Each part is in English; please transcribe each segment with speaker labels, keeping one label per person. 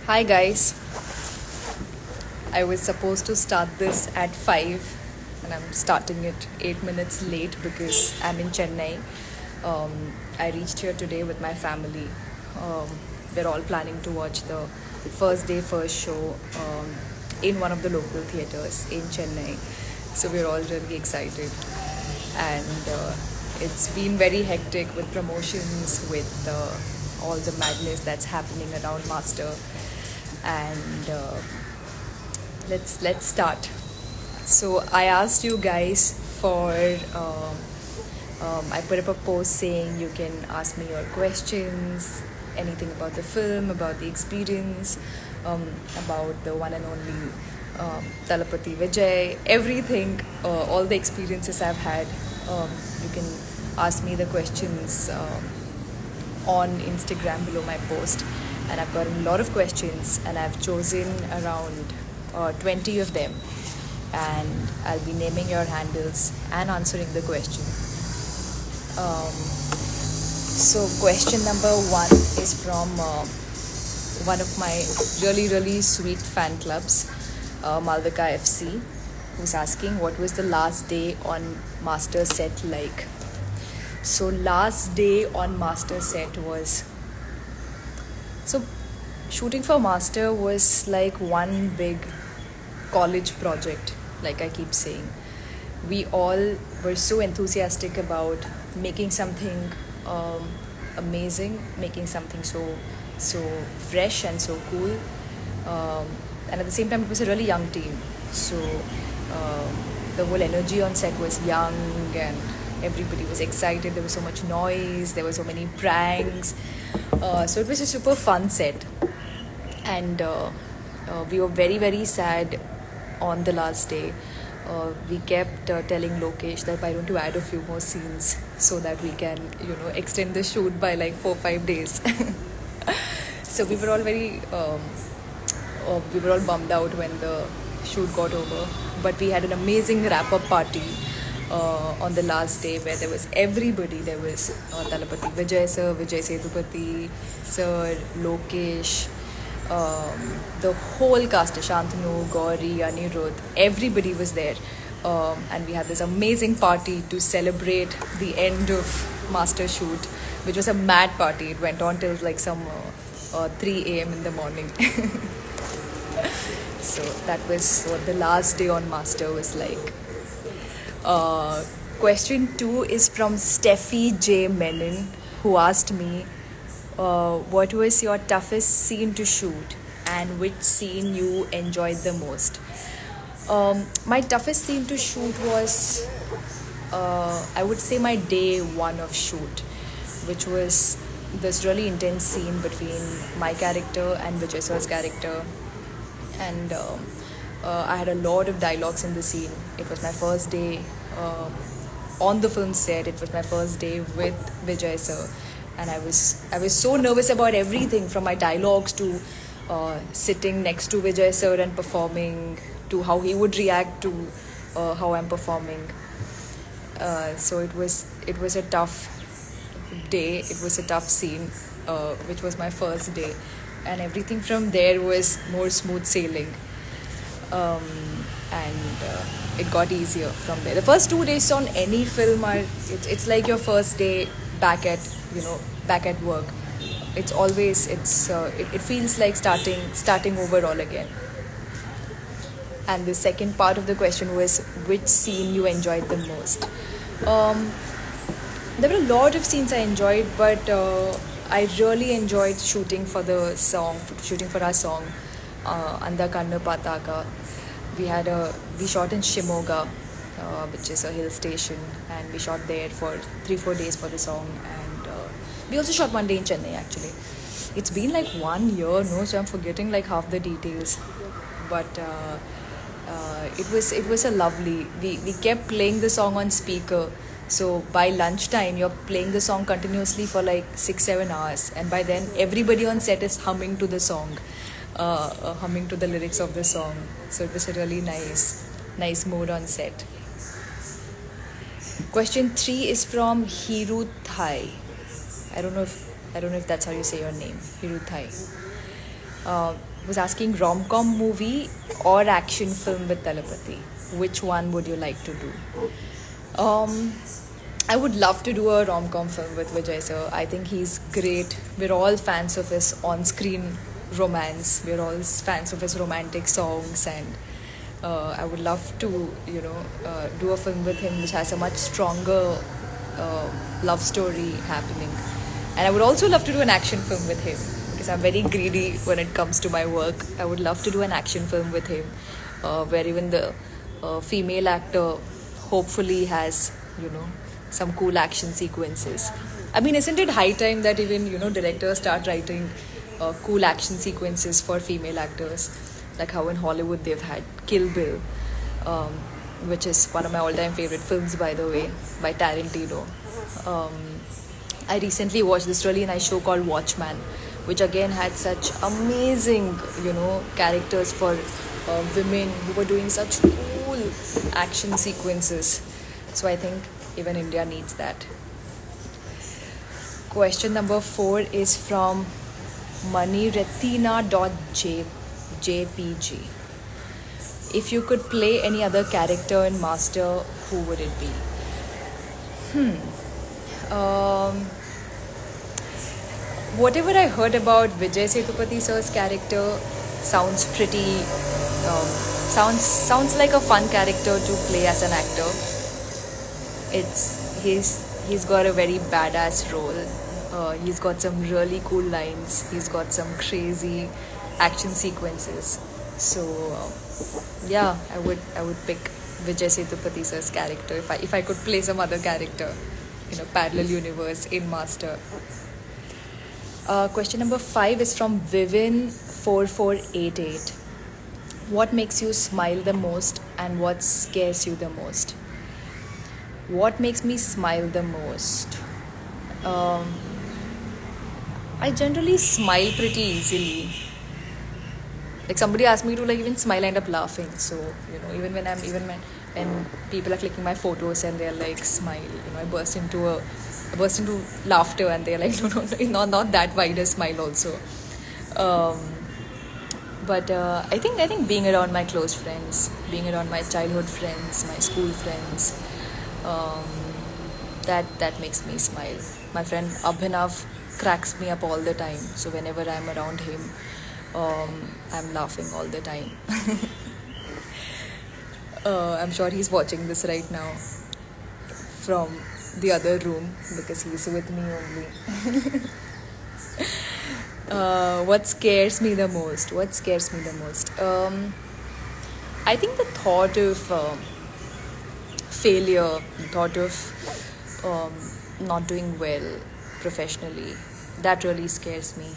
Speaker 1: Hi guys, I was supposed to start this at 5 and I'm starting it 8 minutes late because I'm in Chennai. I reached here today with my family. Um, we're all planning to watch the first day, first show in one of the local theaters in Chennai. So we're all really excited. And it's been very hectic with promotions, with all the madness that's happening around Master. And let's start. So I asked you guys for. I put up a post saying you can ask me your questions, anything about the film, about the experience, about the one and only Talapati Vijay, everything, all the experiences I've had. You can ask me the questions on Instagram below my post, and I've gotten a lot of questions, and I've chosen around 20 of them, and I'll be naming your handles and answering the question. So question number one is from one of my really sweet fan clubs, Malvika FC, who's asking what was the last day on Master set like. So last day on Master set was, so shooting for Master was like one big college project, like I keep saying. We all were so enthusiastic about making something amazing, making something so fresh and so cool. And at the same time, it was a really young team. So the whole energy on set was young and everybody was excited. There was so much noise, there were so many pranks. So it was a super fun set. And we were very sad on the last day. We kept telling Lokesh that why don't you add a few more scenes so that we can, extend the shoot by like 4-5 days. So we were all we were all bummed out when the shoot got over. But we had an amazing wrap-up party on the last day where there was everybody. There was Talapati Vijay sir, Vijay Sethupathi sir, Lokesh, the whole cast, Shantanu, Gauri, Anirudh, everybody was there. And we had this amazing party to celebrate the end of Master Shoot, which was a mad party. It went on till like some 3 a.m. in the morning. So that was what the last day on Master was like. Question 2 is from Steffi J. Menon, who asked me, what was your toughest scene to shoot and which scene you enjoyed the most? My toughest scene to shoot was, I would say, my day one of shoot, which was this really intense scene between my character and Vijay sir's character. And I had a lot of dialogues in the scene. It was my first day on the film set. It was my first day with Vijay sir, and I was so nervous about everything, from my dialogues to sitting next to Vijay sir and performing, to how he would react to how I'm performing. So it was a tough day. It was a tough scene, which was my first day, and everything from there was more smooth sailing. And it got easier from there. The first 2 days on any film are it's like your first day back at work. It's always it feels like starting over all again. And the second part of the question was which scene you enjoyed the most. There were a lot of scenes I enjoyed, but I really enjoyed shooting for our song, Anda Kannu Pataka. We shot in Shimoga, which is a hill station, and we shot there for 3-4 days for the song. And we also shot one day in Chennai, actually. It's been like 1 year, no, so I'm forgetting like half the details. But it was a lovely. We kept playing the song on speaker. So by lunchtime, you're playing the song continuously for like 6-7 hours, and by then everybody on set is humming to the song, humming to the lyrics of the song. So it was a really nice mood on set. Question 3 is from Hiru Thai. I don't know if that's how you say your name, Hiru Thai. was asking rom-com movie or action film with telepathy. Which one would you like to do? I would love to do a rom-com film with Vijay sir. I think he's great. We're all fans of his on-screen romance. We're all fans of his romantic songs, and I would love to, do a film with him which has a much stronger love story happening. And I would also love to do an action film with him because I'm very greedy when it comes to my work. I would love to do an action film with him where even the female actor hopefully has, some cool action sequences. I mean, isn't it high time that even, directors start writing cool action sequences for female actors? Like how in Hollywood they've had Kill Bill, which is one of my all-time favorite films, by the way, by Tarantino. I recently watched this really nice show called Watchmen, which again had such amazing, characters for women who were doing such cool action sequences. So I think even India needs that. Question number 4 is from maniretina.jpg. If you could play any other character in Master, who would it be? Whatever I heard about Vijay Sethupathi sir's character sounds pretty, sounds like a fun character to play as an actor. He's got a very badass role. He's got some really cool lines. He's got some crazy action sequences. So yeah, I would pick Vijay Sethupathi sir's character if I could play some other character in a parallel universe in Master. Question number 5 is from Vivin4488. What makes you smile the most and what scares you the most? What makes me smile the most? I generally smile pretty easily. Like somebody asked me to even smile, I end up laughing. So even when people are clicking my photos and they're like smile, I burst into laughter, and they're like no, not that wide a smile also. But I think being around my close friends, being around my childhood friends, my school friends, that makes me smile. My friend Abhinav cracks me up all the time. So whenever I'm around him, I'm laughing all the time. I'm sure he's watching this right now from the other room because he's with me only. What scares me the most? I think the thought of failure, the thought of not doing well professionally, that really scares me.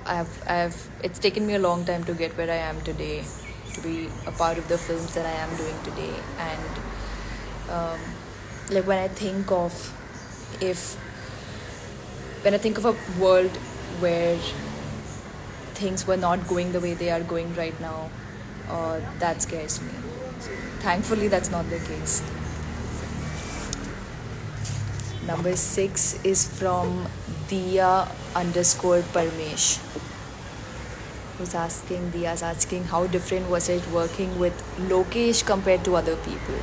Speaker 1: It's taken me a long time to get where I am today, to be a part of the films that I am doing today. And when I think of a world where things were not going the way they are going right now, that scares me. Thankfully, that's not the case. Number 6 is from Diya_Parmesh. Diya's asking, how different was it working with Lokesh compared to other people?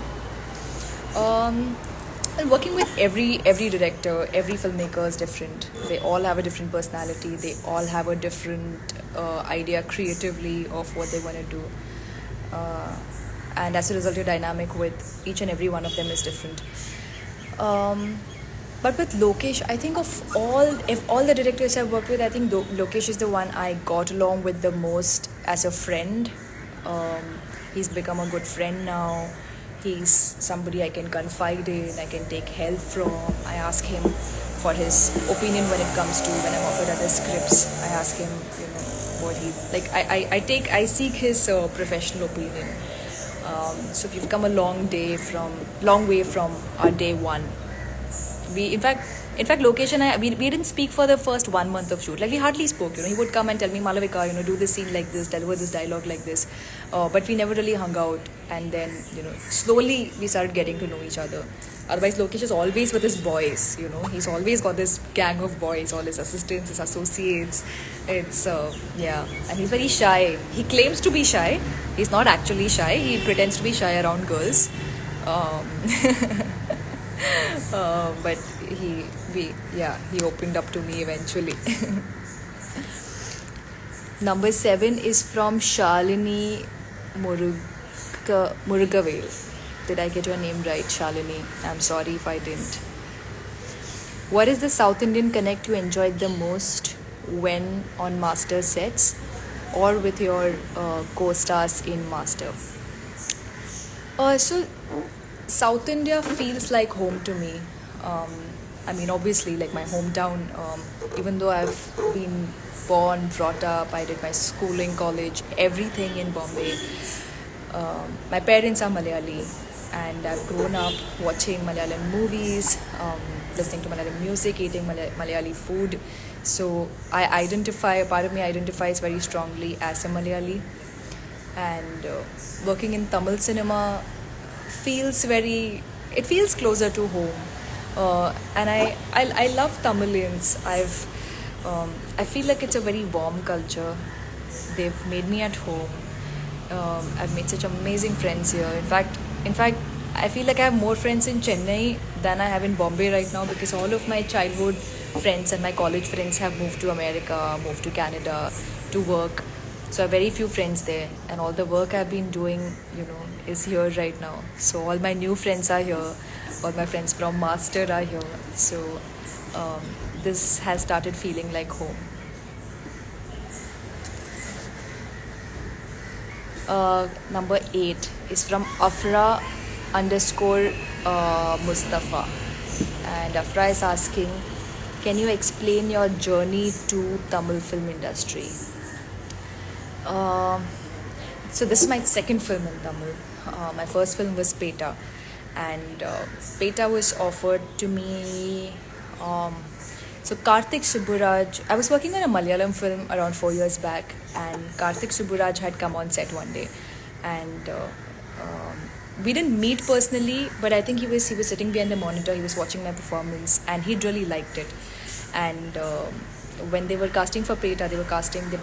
Speaker 1: Working with every director, every filmmaker is different. They all have a different personality. They all have a different idea creatively of what they want to do. And as a result, your dynamic with each and every one of them is different. But with Lokesh, I think of all the directors I've worked with, I think Lokesh is the one I got along with the most as a friend. He's become a good friend now. He's somebody I can confide in, I can take help from. I ask him for his opinion when it comes to when I'm offered other scripts. I ask him, what he like. I seek his professional opinion. So we've come a long way from our day one. In fact, Lokesh and I, we didn't speak for the first 1 month of shoot. We hardly spoke. He would come and tell me, Malavika, do this scene like this, deliver this dialogue like this. But we never really hung out. And then, slowly we started getting to know each other. Otherwise, Lokesh is always with his boys. You know, he's always got this gang of boys, all his assistants, his associates. It's yeah, and he's very shy. He claims to be shy. He's not actually shy. He pretends to be shy around girls. Um, but he opened up to me eventually. Number 7 is from Shalini Murugavel. Did I get your name right, Shalini? I'm sorry if I didn't. What is the South Indian connect you enjoyed the most when on Master sets or with your co-stars in Master? So South India feels like home to me. Um, I mean, obviously, like my hometown. Even though I've been born, brought up, I did my schooling, college, everything in Bombay. My parents are Malayali, and I've grown up watching Malayalam movies, listening to Malayalam music, eating Malayali food. So a part of me identifies very strongly as a Malayali, and working in Tamil cinema it feels closer to home. And I love Tamilians. I feel like it's a very warm culture. They've made me at home. I've made such amazing friends here. In fact, I feel like I have more friends in Chennai than I have in Bombay right now, because all of my childhood friends and my college friends have moved to America, moved to Canada to work. So I have very few friends there, and all the work I've been doing, is here right now. So all my new friends are here. All my friends from Master are here. So this has started feeling like home. Number 8 is from Afra underscore Mustafa. And Afra is asking, can you explain your journey to Tamil film industry? So this is my second film in Tamil. My first film was Peta. And Peta was offered to me. So Karthik Subburaj, I was working on a Malayalam film around 4 years back, and Karthik Subburaj had come on set one day, and we didn't meet personally, but I think he was sitting behind the monitor, he was watching my performance, and he really liked it. And when they were casting for Peta, they were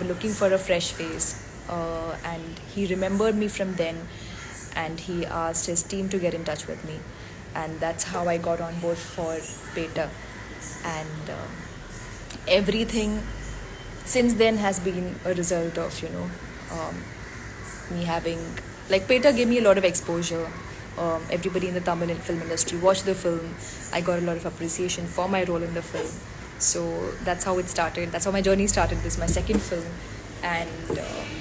Speaker 1: looking for a fresh face, and he remembered me from then, and he asked his team to get in touch with me, and that's how I got on board for Peta. And everything since then has been a result of me having, like, Peta gave me a lot of exposure. Everybody in the Tamil film industry watched the film. I got a lot of appreciation for my role in the film. So that's how it started. That's how my journey started. This is my second film, and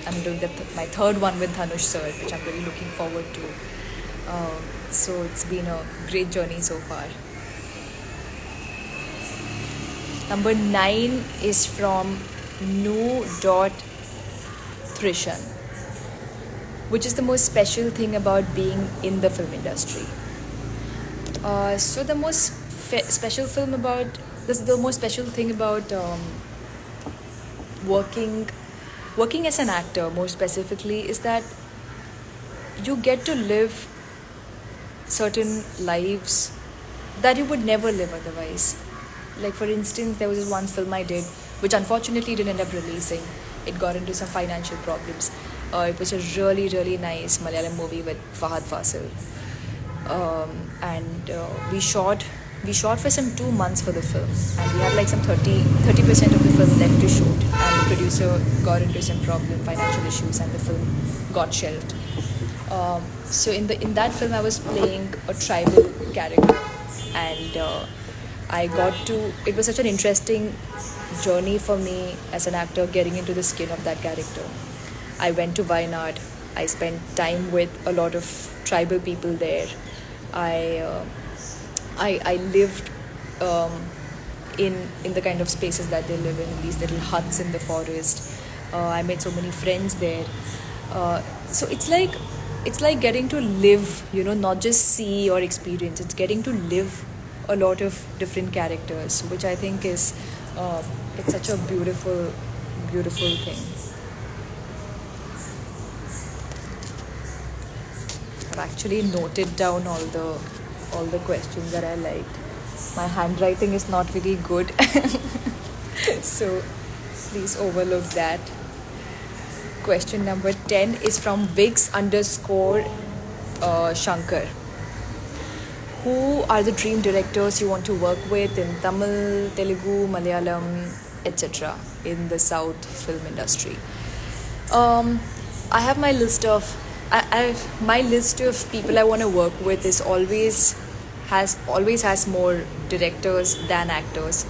Speaker 1: I'm doing my third one with Dhanush sir, which I'm really looking forward to. So it's been a great journey so far. Number 9 is from Nu.Trishan. Which is the most special thing about being in the film industry? So the most special thing about working as an actor, more specifically, is that you get to live certain lives that you would never live otherwise. Like, for instance, there was this one film I did, which unfortunately didn't end up releasing. It got into some financial problems. It was a really, really nice Malayalam movie with Fahad Fasil. And we shot for some 2 months for the film. And we had like some 30% of the film left to shoot. And the producer got into some financial issues, and the film got shelved. So in that film, I was playing a tribal character. And it was such an interesting journey for me as an actor, getting into the skin of that character. I went to Wayanad. I spent time with a lot of tribal people there. I lived in the kind of spaces that they live in these little huts in the forest. I made so many friends there. So it's like getting to live, not just see or experience. It's getting to live a lot of different characters, which I think is it's such a beautiful, beautiful thing. I've actually noted down all the all the questions that I liked. My handwriting is not really good, so please overlook that. Question number 10 is from Vix underscore Shankar. Who are the dream directors you want to work with in Tamil, Telugu, Malayalam, etc. in the South film industry? I have my list of my list of people I want to work with is always has more directors than actors,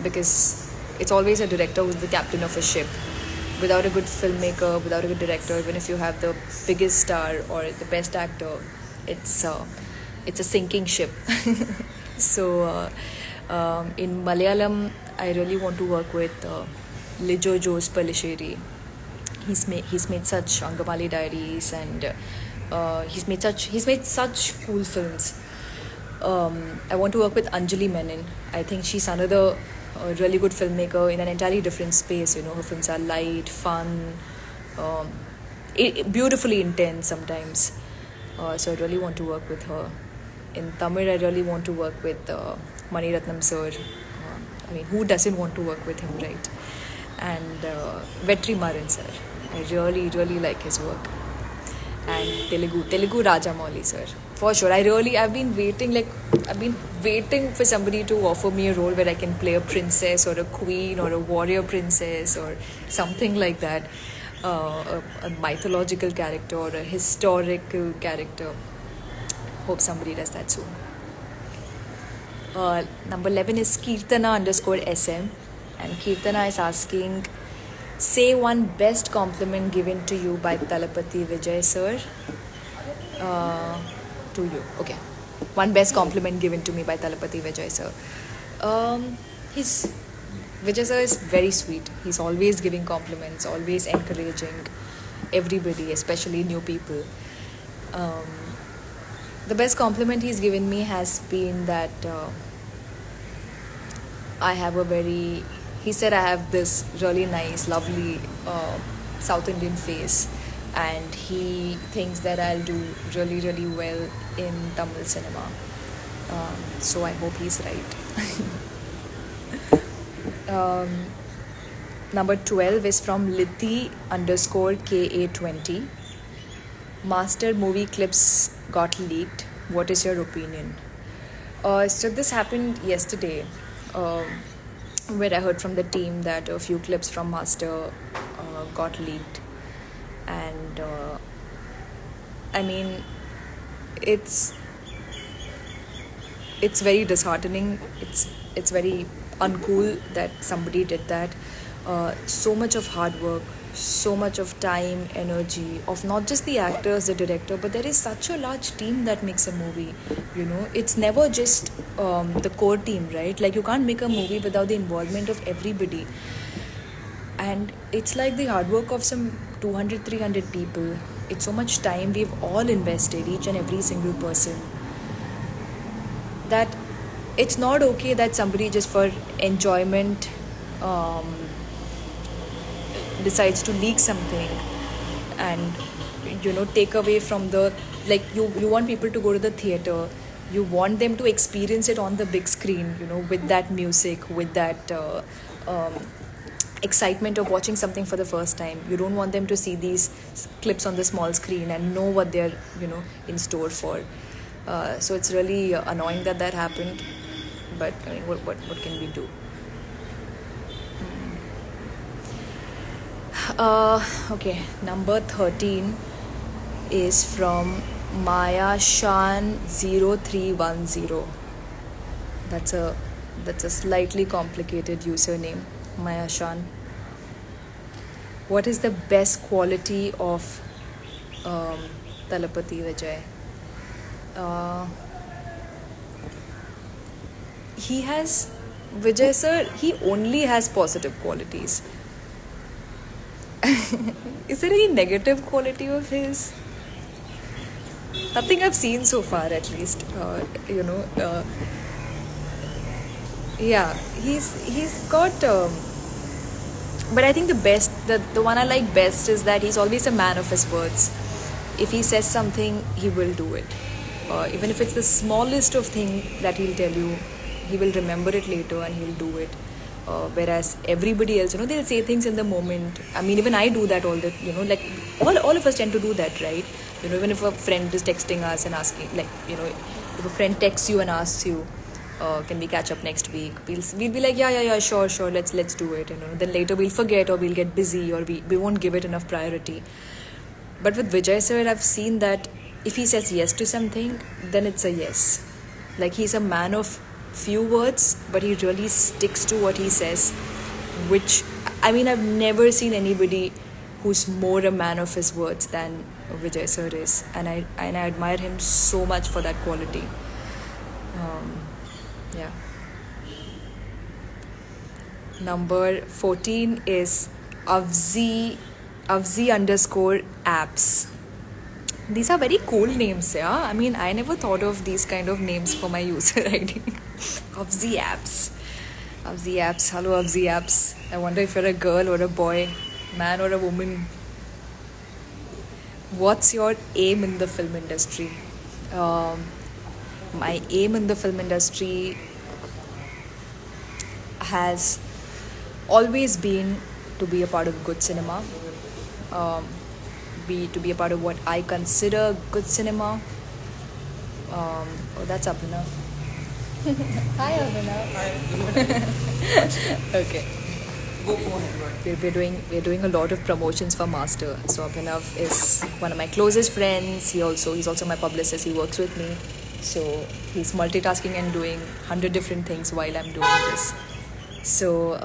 Speaker 1: because it's always a director who's the captain of a ship. Without a good filmmaker, without a good director, even if you have the biggest star or the best actor, it's a sinking ship. So in Malayalam, I really want to work with Lijo Jose Pallisheri. He's made such Angamali Diaries, and he's made such cool films. I want to work with Anjali Menon. I think she's another really good filmmaker in an entirely different space. You know, her films are light, fun, beautifully intense sometimes. So I really want to work with her. In Tamil, I really want to work with Mani Ratnam sir. I mean, who doesn't want to work with him, right? And Vetri Maran sir. I really, really like his work. And Telugu Rajamouli sir. For sure. I've been waiting for somebody to offer me a role where I can play a princess or a queen or a warrior princess or something like that. A mythological character or a historical character. Hope somebody does that soon. Number 11 is Kirtana underscore SM. And Kirtana is asking, say one best compliment given to you by Talapati Vijay sir. To you. Okay. One best compliment given to me by Talapati Vijay sir. Vijay sir is very sweet. He's always giving compliments, always encouraging everybody, especially new people. The best compliment he's given me has been that he said I have this really nice, lovely South Indian face, and he thinks that I'll do really, really well in Tamil cinema. So I hope he's right. Number 12 is from Lithi underscore KA20. Master movie clips got leaked. What is your opinion? So this happened yesterday, where I heard from the team that a few clips from Master got leaked. And I mean, it's very disheartening. It's very uncool that somebody did that. So much of hard work, so much of time, energy of not just the actors, the director, but there is such a large team that makes a movie. You know, it's never just the core team, right? Like, you can't make a movie without the involvement of everybody. And it's like the hard work of some 200, 300 people. It's so much time we've all invested, each and every single person, that it's not okay that somebody just for enjoyment decides to leak something and, you know, take away from the, like, you want people to go to the theater, you want them to experience it on the big screen, you know, with that music, with that excitement of watching something for the first time. You don't want them to see these clips on the small screen and know what they're, you know, in store for. So it's really annoying that happened, but I mean, what can we do? Okay, number 13 is from Maya Shan 0310. That's a slightly complicated username, Maya Shan. What is the best quality of Talapati Vijay? Vijay sir, he only has positive qualities. Is there any negative quality of his? Nothing I've seen so far, at least. You know, yeah, he's got. But I think the one I like best is that he's always a man of his words. If he says something, he will do it. Even if it's the smallest of thing that he'll tell you, he will remember it later and he'll do it. Whereas everybody else, they'll say things in the moment. I mean, even I do that all the, like all of us tend to do that, right? Even if a friend is texting us and asking, like, if a friend texts you and asks you, can we catch up next week? We'll be like, yeah, sure, let's do it. Then later we'll forget or we'll get busy or we won't give it enough priority. But with Vijay sir, I've seen that if he says yes to something, then it's a yes. Like, he's a man of few words, but he really sticks to what he says, which, I mean, I've never seen anybody who's more a man of his words than Vijay sir is. And I admire him so much for that quality. Yeah. Number 14 is Avzi _apps. These are very cool names, yeah. I mean, I never thought of these kind of names for my user ID. Avzi apps. Hello, Avzi apps. I wonder if you're a girl or a boy, man or a woman. What's your aim in the film industry? My aim in the film industry has always been to be a part of good cinema. To be a part of what I consider good cinema. Oh, that's Abhinav. Hi, Abhinav. Hi. Okay. We're doing a lot of promotions for Master. So Abhinav is one of my closest friends. He's also my publicist. He works with me. So he's multitasking and doing 100 different things while I'm doing this. So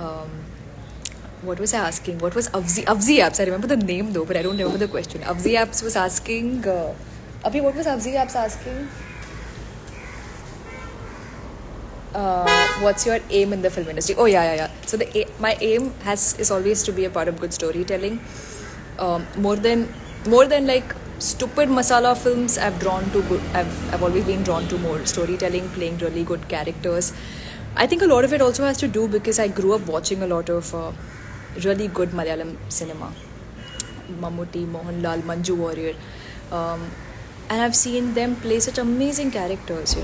Speaker 1: what was I asking? What was Avzi Apps? I remember the name though, but I don't remember the question. Avzi Apps was asking... Abhi, what was Avzi Apps asking? What's your aim in the film industry? Oh, yeah. So my aim is always to be a part of good storytelling. More than like stupid masala films, I've always been drawn to more storytelling, playing really good characters. I think a lot of it also has to do because I grew up watching a lot of really good Malayalam cinema. Mammootty, Mohanlal, Manju Warrior. And I've seen them play such amazing characters,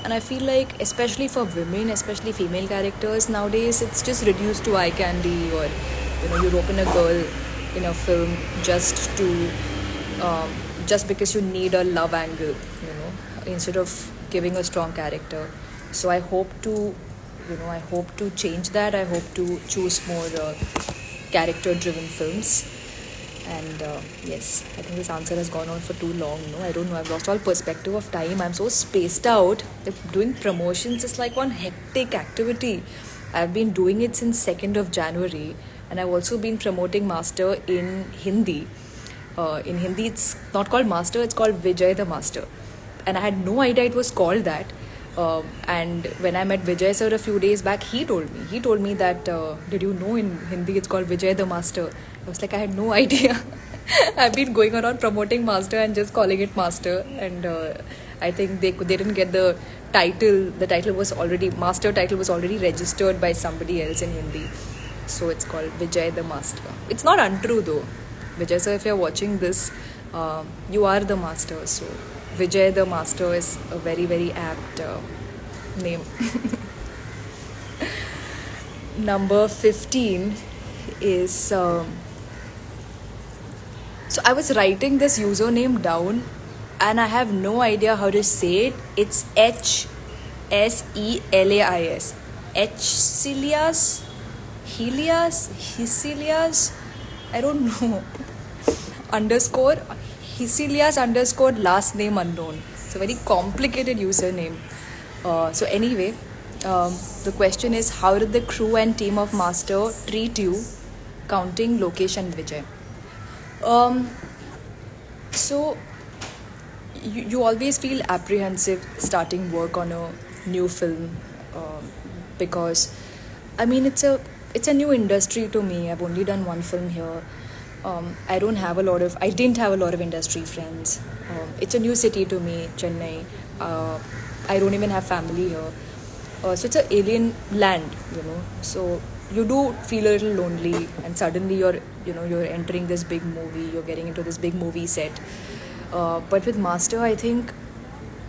Speaker 1: And I feel like, especially for women, especially female characters, nowadays it's just reduced to eye candy, or, you open a girl in a film just because you need a love angle, instead of giving a strong character. So I hope to change that. I hope to choose more character-driven films. And yes, I think this answer has gone on for too long. No, I don't know. I've lost all perspective of time. I'm so spaced out. Doing promotions is like one hectic activity. I've been doing it since 2nd of January. And I've also been promoting Master in Hindi. In Hindi, it's not called Master, it's called Vijay the Master. And I had no idea it was called that. And when I met Vijay sir a few days back, he told me that, did you know in Hindi it's called Vijay the Master? I was like, I had no idea. I've been going around promoting Master and just calling it Master. And I think they didn't get the title. The title was already, Master title was already registered by somebody else in Hindi. So it's called Vijay the Master. It's not untrue though. Vijay sir, if you're watching this, you are the master. So Vijay the Master is a very, very apt name. Number 15 is... so I was writing this username down and I have no idea how to say it. It's HSELAIS. Helias? I don't know. Helias_ last name unknown. It's a very complicated username. So anyway, the question is, how did the crew and team of Master treat you, counting Lokesh and Vijay? So you always feel apprehensive starting work on a new film, because I mean it's a new industry to me. I've only done one film here. I didn't have a lot of industry friends. It's a new city to me, Chennai. I don't even have family here. So it's an alien land, So you do feel a little lonely, and suddenly you're entering this big movie. You're getting into this big movie set. But with Master, I think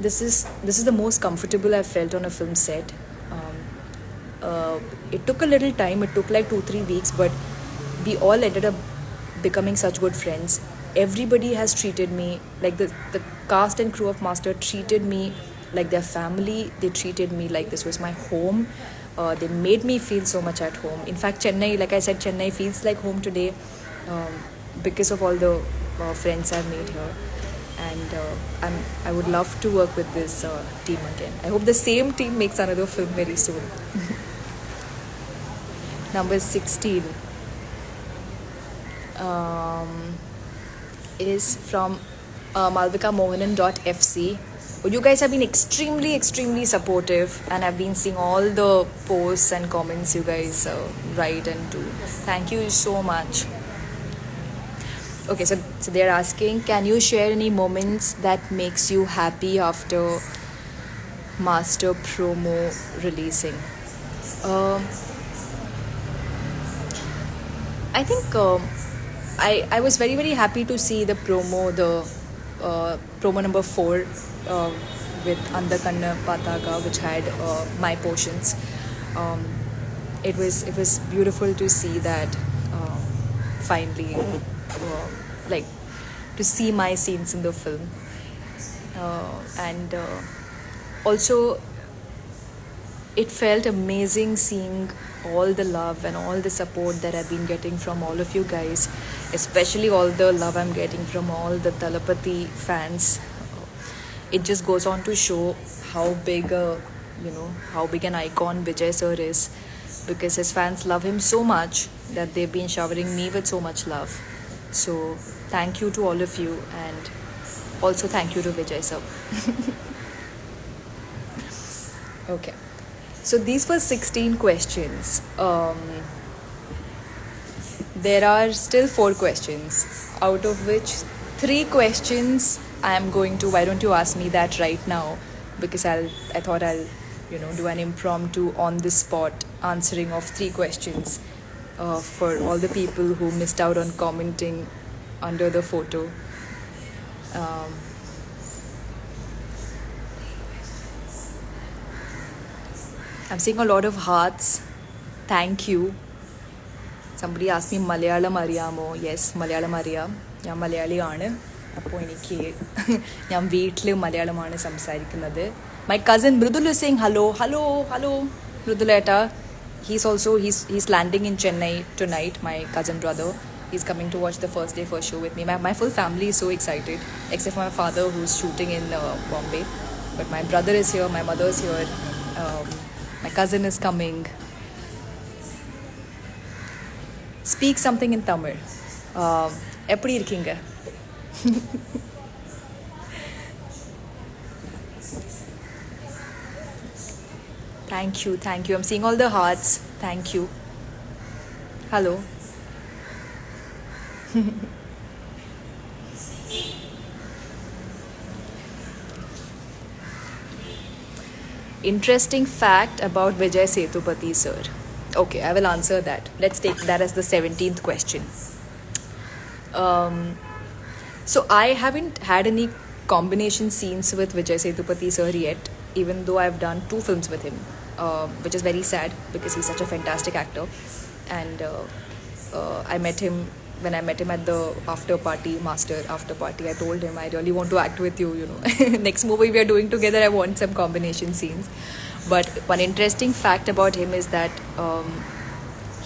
Speaker 1: this is the most comfortable I've felt on a film set. It took a little time. It took like 2-3 weeks, but we all ended up becoming such good friends. Everybody has treated me like the cast and crew of Master treated me like their family. They treated me like this was my home. They made me feel so much at home. In fact, Chennai, like I said, Chennai feels like home today um, because of all the friends I've made here. And I would love to work with this team again. I hope the same team makes another film very soon. Number 16 is from Malvika Mohanan.fc. You guys have been extremely supportive, and I've been seeing all the posts and comments you guys write and do. Thank you so much. Okay, so they're asking, can you share any moments that makes you happy after Master promo releasing? I think I was very happy to see the promo, the promo number 4 with Andakanna Pataka, which had my portions. It was beautiful to see that finally, like to see my scenes in the film, and also it felt amazing seeing all the love and all the support that I've been getting from all of you guys, especially all the love I'm getting from all the Talapati fans. It just goes on to show how big an icon Vijay sir is, because his fans love him so much that they've been showering me with so much love. So thank you to all of you, and also thank you to Vijay sir. Okay. So these were 16 questions. There are still 4 questions, out of which 3 questions I am going to, why don't you ask me that right now? Because I thought I'll do an impromptu on the spot answering of 3 questions for all the people who missed out on commenting under the photo. I'm seeing a lot of hearts. Thank you. Somebody asked me Malayalam Ariyamo. Yes, Malayalam Ariyam. ഞാൻ മലയാളിയാണ്. അപ്പോൾ എനിക്ക് ഞാൻ വീട്ടിൽ മലയാളമാണ് സംസാരിക്കുന്നത്. My cousin Mridul is saying hello. Mriduleta. He's landing in Chennai tonight, my cousin brother. He's coming to watch the first day first show with me. My full family is so excited, except for my father who's shooting in Bombay. But my brother is here, my mother is here. My cousin is coming. Speak something in Tamil. எப்படி இருக்கீங்க? Thank you. I'm seeing all the hearts. Thank you. Hello. Interesting fact about Vijay Sethupathi sir. Okay, I will answer that. Let's take that as the 17th question. So I haven't had any combination scenes with Vijay Sethupathi sir yet, even though I've done 2 films with him, which is very sad because he's such a fantastic actor. And when I met him at the Master after party, I told him I really want to act with you, Next movie we are doing together, I want some combination scenes. But one interesting fact about him is that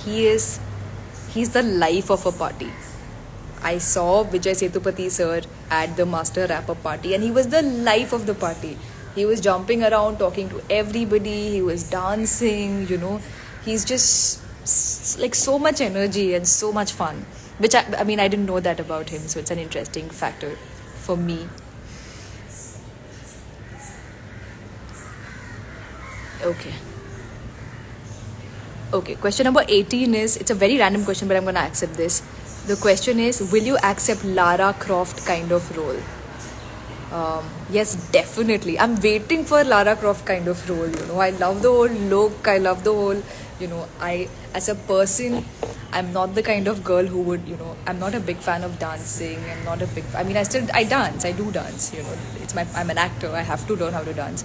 Speaker 1: he's the life of a party. I saw Vijay Sethupathi sir at the Master wrap-up party, and he was the life of the party. He was jumping around, talking to everybody. He was dancing, He's just like so much energy and so much fun. Which I mean, I didn't know that about him, so it's an interesting factor for me. Okay, question number 18 is, it's a very random question, but I'm going to accept this. The question is, will you accept Lara Croft kind of role? Yes, definitely. I'm waiting for Lara Croft kind of role, I love the whole look. I love the whole I, as a person, I'm not the kind of girl who would, I'm not a big fan of dancing. I'm not a big, I mean, I dance, I do dance, I'm an actor, I have to learn how to dance.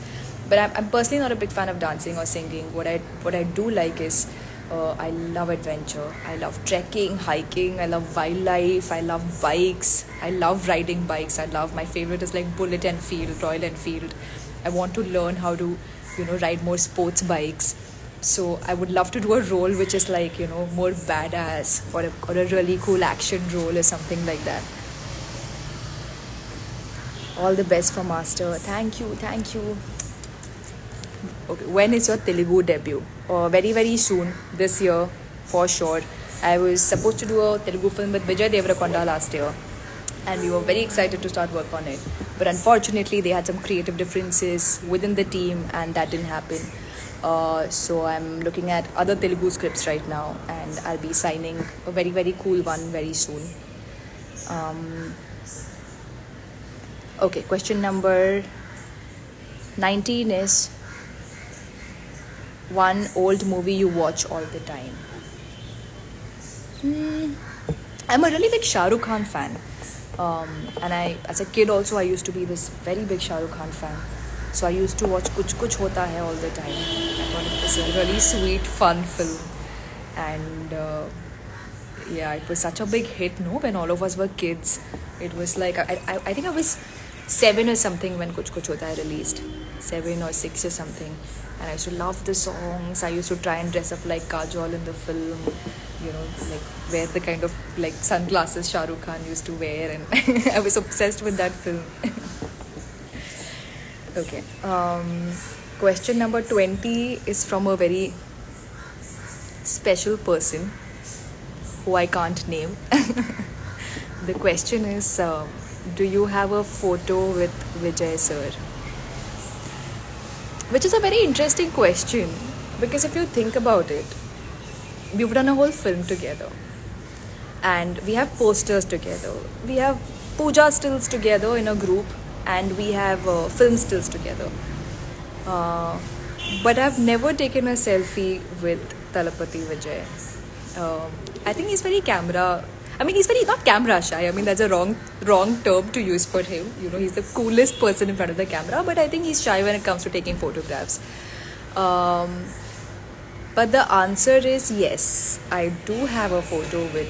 Speaker 1: But I'm personally not a big fan of dancing or singing. What I do like is, I love adventure. I love trekking, hiking. I love wildlife. I love bikes. I love riding bikes. My favorite is like Bullet Enfield, Royal Enfield. I want to learn how to, ride more sports bikes. So I would love to do a role which is like, more badass, or a really cool action role or something like that. All the best for Master. Thank you. Thank you. Okay, when is your Telugu debut? Very, very soon, this year, for sure. I was supposed to do a Telugu film with Vijay Deverakonda last year, and we were very excited to start work on it. But unfortunately, they had some creative differences within the team, and that didn't happen. So I'm looking at other Telugu scripts right now, and I'll be signing a very, very cool one very soon. Okay, question number 19 is, one old movie you watch all the time. I'm a really big Shah Rukh Khan fan. And as a kid also, I used to be this very big Shah Rukh Khan fan. So I used to watch Kuch Kuch Hota Hai all the time. I thought it was a really sweet, fun film. And yeah, it was such a big hit, no? When all of us were kids. It was like, I think I was 7 or something when Kuch Kuch Hota Hai released. 7 or 6 or something. And I used to love the songs. I used to try and dress up like Kajol in the film, like wear the kind of like sunglasses Shah Rukh Khan used to wear, and I was obsessed with that film. Okay. Question number 20 is from a very special person who I can't name. The question is, do you have a photo with Vijay sir? Which is a very interesting question, because if you think about it, we've done a whole film together, and we have posters together, we have puja stills together in a group, and we have film stills together. But I've never taken a selfie with Talapati Vijay. I think he's very he's very not camera shy. I mean, that's a wrong term to use for him. He's the coolest person in front of the camera, but I think he's shy when it comes to taking photographs. But the answer is yes, I do have a photo with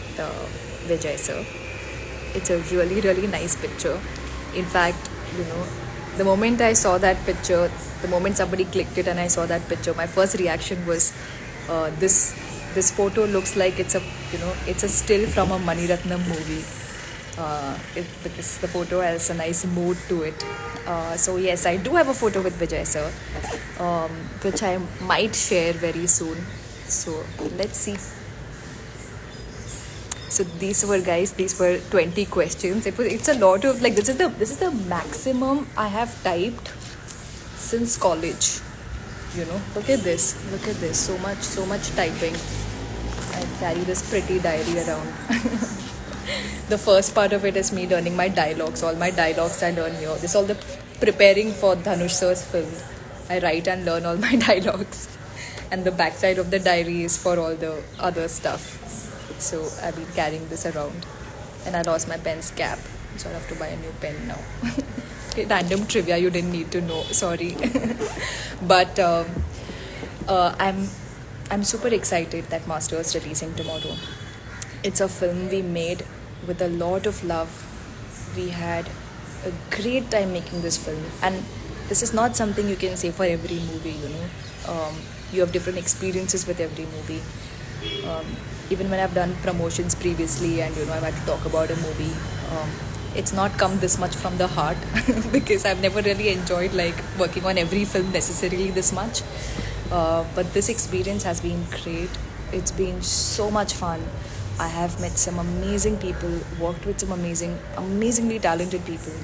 Speaker 1: Vijay sir. It's a really, really nice picture. In fact, the moment I saw that picture, the moment somebody clicked it and I saw that picture, my first reaction was, this photo looks like it's a still from a Mani Ratnam movie. Because the photo has a nice mood to it. So yes, I do have a photo with Vijay sir, which I might share very soon. So let's see. So these were 20 questions. It's a lot of this is the maximum I have typed since college. Look at this, so much typing. I carry this pretty diary around. The first part of it is me learning my dialogues. All my dialogues I learn here. This is all the preparing for Dhanush sir's film. I write and learn all my dialogues. And the backside of the diary is for all the other stuff. So I've been carrying this around. And I lost my pen's cap. So I have to buy a new pen now. Okay, random trivia you didn't need to know. Sorry. But I'm super excited that Master is releasing tomorrow. It's a film we made with a lot of love. We had a great time making this film, and this is not something you can say for every movie. You have different experiences with every movie. Even when I've done promotions previously, and I've had to talk about a movie, it's not come this much from the heart because I've never really enjoyed working on every film necessarily this much. But this experience has been great. It's been so much fun. I have met some amazing people, worked with some amazingly talented people,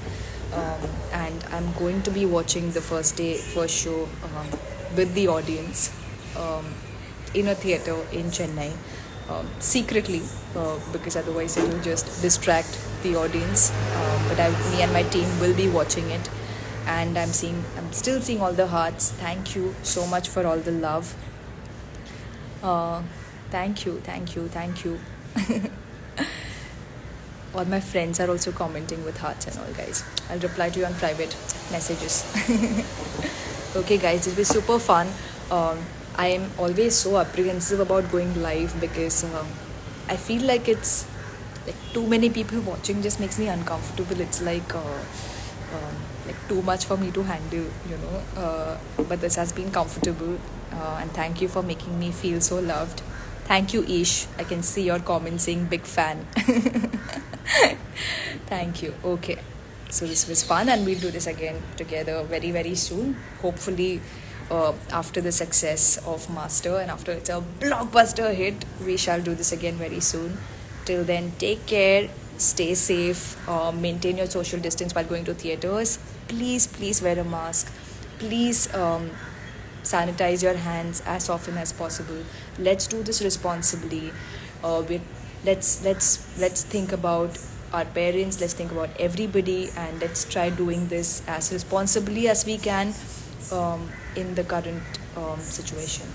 Speaker 1: and I'm going to be watching the first show with the audience in a theatre in Chennai, secretly, because otherwise it will just distract the audience. But me and my team will be watching it, and I'm still seeing all the hearts. Thank you so much for all the love. Uh, Thank you, thank you, thank you. All my friends are also commenting with hearts and all, guys. I'll reply to you on private messages. Okay, guys, it was super fun. I am always so apprehensive about going live because I feel like it's like too many people watching just makes me uncomfortable. It's like too much for me to handle, you know. But this has been comfortable, and thank you for making me feel so loved. Thank you, Ish. I can see your comments saying big fan. Thank you. Okay. So this was fun, and we'll do this again together very, very soon. Hopefully, after the success of Master and after it's a blockbuster hit, we shall do this again very soon. Till then, take care, stay safe, maintain your social distance while going to theaters. Please, please wear a mask. Please sanitize your hands as often as possible. Let's do this responsibly. With let's think about our parents. Let's think about everybody, and let's try doing this as responsibly as we can in the current situation.